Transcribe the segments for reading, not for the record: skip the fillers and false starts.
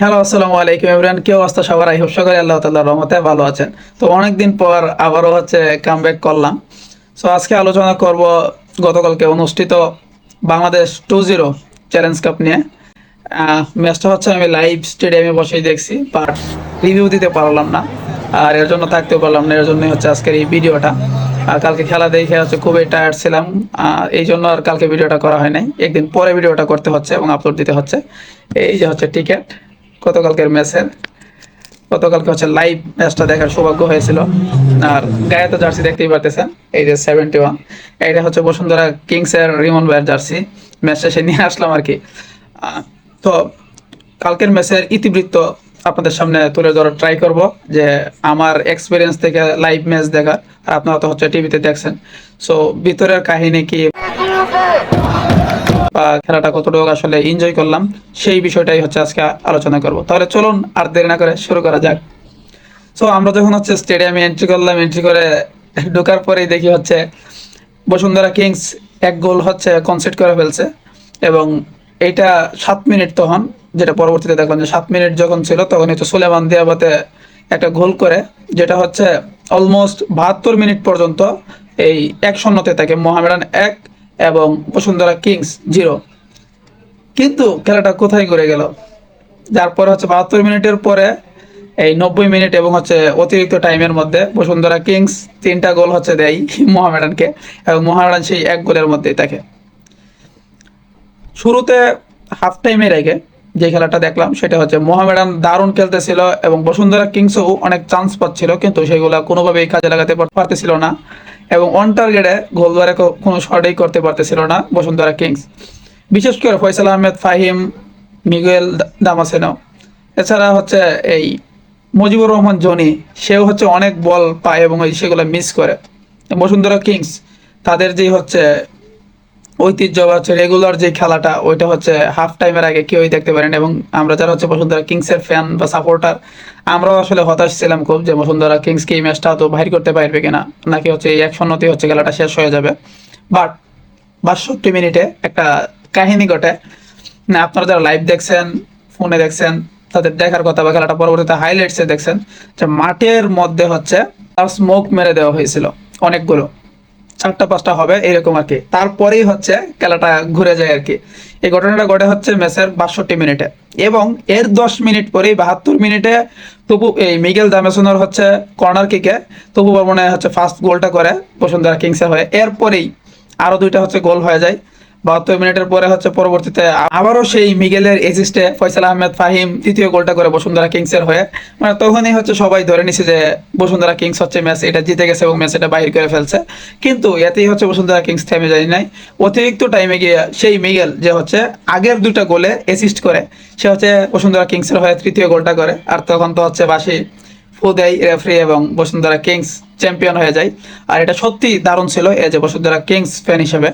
Hello, আসসালামু আলাইকুম everyone. কি অবস্থা সবার? আই হোপ সকলে আল্লাহ তাআলার রহমতে ভালো আছেন। তো অনেকদিন পর আবারও কামব্যাক করলাম। সো আজকে আলোচনা করব গতকালকে অনুষ্ঠিত বাংলাদেশ 2-0 চ্যালেঞ্জ কাপ নিয়ে। ম্যাচটা আমি লাইভ স্টেডিয়ামে বসেই দেখছি, বাট রিভিউ দিতে পারলাম না। আর এর জন্য থাকতেও পারলাম না, এর জন্যই আজকের এই ভিডিওটা। আর কালকে খেলা দেখে খুবই টায়ার্ড ছিলাম, এই জন্য আর কালকে ভিডিওটা করা হয় নাই। একদিন পরে ভিডিওটা করতে হচ্ছে এবং আপলোড দিতে হচ্ছে। এই যে টিকিট গতকালকের ম্যাচের, গতকালকে লাইভ ম্যাচটা দেখার সৌভাগ্য হয়েছিল। আর গায়ে তো জার্সি দেখতেই পারতেছেন, এই যে 71, এইটা বসুন্ধরা কিংসের রিমন ভাইয়ের জার্সি। ম্যাচ শেষে নিয়ে আসলাম আর কি। তো কালকের ম্যাচের ইতিবৃত্ত আপনাদের সামনে তুলে ধরার ট্রাই করব, যে আমার এক্সপিরিয়েন্স থেকে লাইভ ম্যাচ দেখার। আর আপনারা তো টিভিতে দেখছেন, সো ভিতরের কাহিনী কি বা খেলাটা কতটুকু আসলে এনজয় করলাম, সেই বিষয়টাই আজকে আলোচনা করব। তাহলে চলুন আর দেরি না করে শুরু করা যাক। সো আমরা যখন স্টেডিয়ামে এন্ট্রি করলাম, এন্ট্রি করে ঢোকার পরেই দেখি বসুন্ধরা কিংস এক গোল কনসিড করে ফেলছে। এবং এইটা 7 মিনিট তখন, যেটা পরবর্তীতে দেখলাম যে 7 মিনিট যখন ছিল তখন সুলেমান দিয়াবাতে একটা গোল করে, যেটা অলমোস্ট 72 মিনিট পর্যন্ত এই 1-0-তে থাকে। মোহামেডান 1 এবং বসুন্ধরা কিংস 0। কিন্তু খেলাটা কোথায় করে গেল, যার পরে 72 মিনিটের পরে এই 90 মিনিট এবং অতিরিক্ত টাইমের মধ্যে বসুন্ধরা কিংস 3টা গোল দেয় মোহামেডানকে, এবং মোহামেডান সেই এক গোলের মধ্যেই থাকে। শুরুতে হাফ টাইমের আগে যে খেলাটা দেখলাম সেটা মোহামেডান দারুণ খেলতেছিল এবং বসুন্ধরা কিংসও অনেক চান্স পাচ্ছিল, কিন্তু সেগুলা কোনোভাবেই কাজে লাগাতে পারতেছিল না। এবং অন টার্গেটে গোল ধরে কোনো শটেই করতে পারতেছিল না বসুন্ধরা কিংস। বিশেষ করে ফয়সাল আহমেদ ফাহিম, মিগুয়েল দামাসেনো, এছাড়া এই মুজিবুর রহমান জনি, সেও অনেক বল পায় এবং সেগুলো মিস করে। বসুন্ধরা কিংস তাদের যে ঐতিহ্য বা রেগুলার যে খেলাটা, ওইটা হাফ টাইমের আগে কেউই দেখতে পারেন। এবং আমরা যারা বসুন্ধরা কিংসের ফ্যান বা সাপোর্টার, আমরাও আসলে হতাশ ছিলাম খুব, যে বসুন্ধরা কিংসকে এই ম্যাচটা তো বাহির করতে পারবে কিনা, নাকি এই 1-0-তেই খেলাটা শেষ হয়ে যাবে। বাট 62 মিনিটে একটা কাহিনী ঘটে। না, আপনারা যারা লাইভ দেখছেন, ফোনে দেখছেন, তাদের দেখার কথা, বা খেলাটা পরবর্তীতে হাইলাইটসে দেখছেন, যে মাঠের মধ্যে তার স্মোক মেরে দেওয়া হয়েছিল অনেকগুলো, 4টা 5টা হবে এরকম আর কি। তারপরেই খেলাটা ঘুরে যায় আর কি। এই ঘটনাটা ঘটে ম্যাচের 62 মিনিটে, এবং এর 10 মিনিট পরেই 72 মিনিটে তবু এই মিগেল দামেসনের কর্নার কিকে তবু বর্মনে ফার্স্ট গোলটা করে বসুন্ধরা কিংসের হয়ে। এরপরেই আরো 2টা গোল হয়ে যায় 72 মিনিটের পরে। পরবর্তীতে আবারও সেই মিগেলের এসিস্টে ফয়সাল আহমেদ ফাহিম তৃতীয় গোলটা করে বসুন্ধরা কিংসের হয়ে। মানে তখনই সবাই ধরে নিছে যে বসুন্ধরা কিংস ম্যাচ এটা জিতে গেছে এবং ম্যাচ এটা বাহির করে ফেলছে। কিন্তু এতেই বসুন্ধরা কিংস থেমে যায় নাই। অতিরিক্ত টাইমে গিয়ে সেই মিগেল যে আগের 2টা গোলে অ্যাসিস্ট করে, সে বসুন্ধরা কিংসের হয়ে তৃতীয় গোলটা করে। আর তখন তো বাসি ফু দেয় রেফারি এবং বসুন্ধরা কিংস চ্যাম্পিয়ন হয়ে যায়। আর এটা সত্যি দারুণ ছিল, এই যে বসুন্ধরা কিংস ফ্যান হিসেবে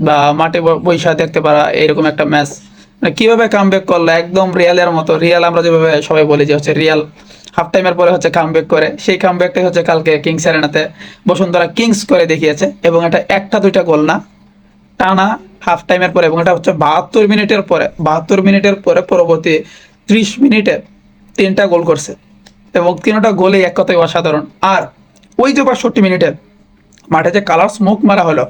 বা মাঠে বৈশা দেখতে পারা এরকম একটা ম্যাচ। মানে কিভাবে কামব্যাক করলো, একদম রিয়ালের মতো। রিয়াল আমরা যেভাবে সবাই বলি যে রিয়াল হাফ টাইমের পরে কামব্যাক করে, সেই কামব্যাকটাই কালকে কিংস অ্যারেনাতে বসুন্ধরা কিংস করে দেখিয়েছে। এবং এটা 1টা 2টা গোল না, টানা হাফ টাইমের পরে, এবং এটা 72 মিনিটের পরে। 72 মিনিটের পরে পরবর্তী 30 মিনিটে 3টা গোল করছে, এবং 3টা গোলেই এক কথায় অসাধারণ। আর ওই যে 62 মিনিটে মাঠে যে কালার স্মোক মারা হলো,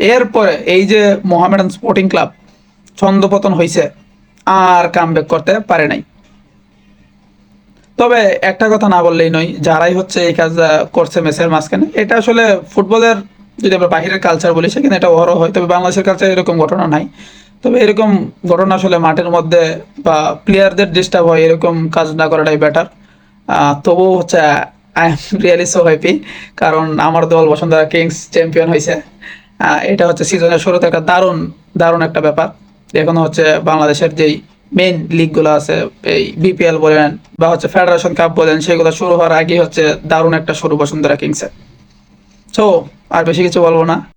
এরপরে এই যে মোহামেডান স্পোর্টিং ক্লাব ছন্দপতন হয়েছে, আর কামব্যাক করতে পারে নাই। তবে একটা কথা না বললেই নয়, যারাই এই কাজ করছে ম্যাচের মাঝখানে, এটা আসলে ফুটবলের, যদি আমরা বাহিরের কালচার বলি, সেখানে এটা বড় হয়। তবে বাংলাদেশের কালচারে এরকম ঘটনা নাই। তবে এরকম ঘটনা আসলে মাঠের মধ্যে বা প্লেয়ারদের ডিস্টার্ব হয়, এরকম কাজ না করাটাই বেটার। তবুও I am really so happy, কারণ আমার দল বসুন্ধরা কিংস চ্যাম্পিয়ন হয়েছে। এটা সিজনের শুরুতে একটা দারুণ দারুণ একটা ব্যাপার। এখনো বাংলাদেশের যেই মেইন লিগগুলো আছে, এই বিপিএল বলেন বা ফেডারেশন কাপ বলেন, সেগুলো শুরু হওয়ার আগে দারুণ একটা শুরু বসুন্ধরা কিংসের। সো আর বেশি কিছু বলবো না।